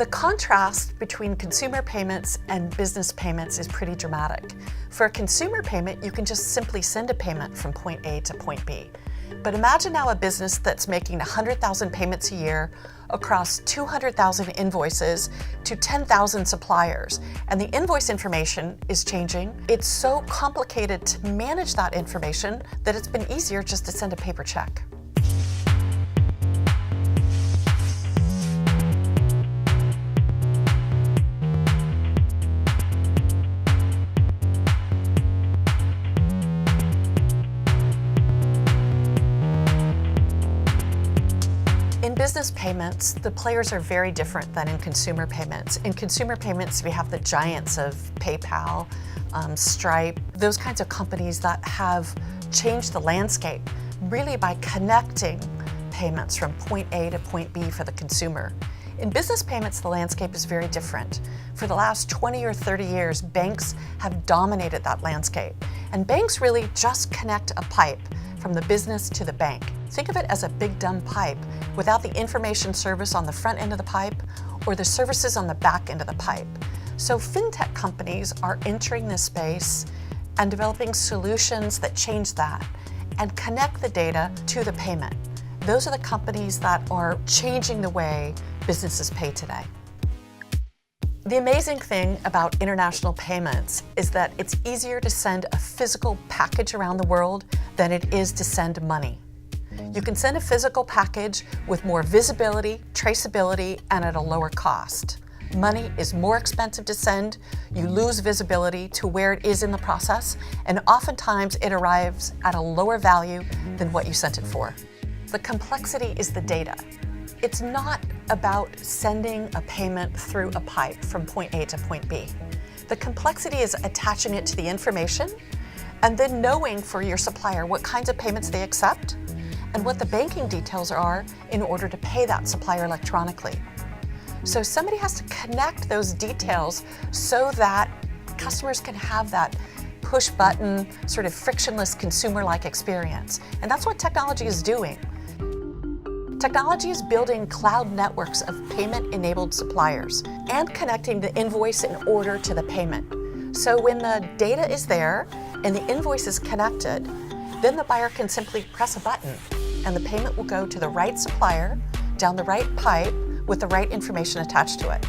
The contrast between consumer payments and business payments is pretty dramatic. For a consumer payment, you can just simply send a payment from point A to point B. But imagine now a business that's making 100,000 payments a year across 200,000 invoices to 10,000 suppliers. And the invoice information is changing. It's so complicated to manage that information that it's been easier just to send a paper check. In business payments, the players are very different than in consumer payments. In consumer payments, we have the giants of PayPal, Stripe, those kinds of companies that have changed the landscape really by connecting payments from point A to point B for the consumer. In business payments, the landscape is very different. For the last 20 or 30 years, banks have dominated that landscape. And banks really just connect a pipe from the business to the bank. Think of it as a big dumb pipe without the information service on the front end of the pipe or the services on the back end of the pipe. So fintech companies are entering this space and developing solutions that change that and connect the data to the payment. Those are the companies that are changing the way businesses pay today. The amazing thing about international payments is that it's easier to send a physical package around the world than it is to send money. You can send a physical package with more visibility, traceability, and at a lower cost. Money is more expensive to send, you lose visibility to where it is in the process, and oftentimes it arrives at a lower value than what you sent it for. The complexity is the data. It's not about sending a payment through a pipe from point A to point B. The complexity is attaching it to the information and then knowing for your supplier what kinds of payments they accept and what the banking details are in order to pay that supplier electronically. So somebody has to connect those details so that customers can have that push button, sort of frictionless consumer-like experience. And that's what technology is doing. Technology is building cloud networks of payment-enabled suppliers and connecting the invoice and order to the payment. So when the data is there and the invoice is connected, then the buyer can simply press a button and the payment will go to the right supplier down the right pipe with the right information attached to it.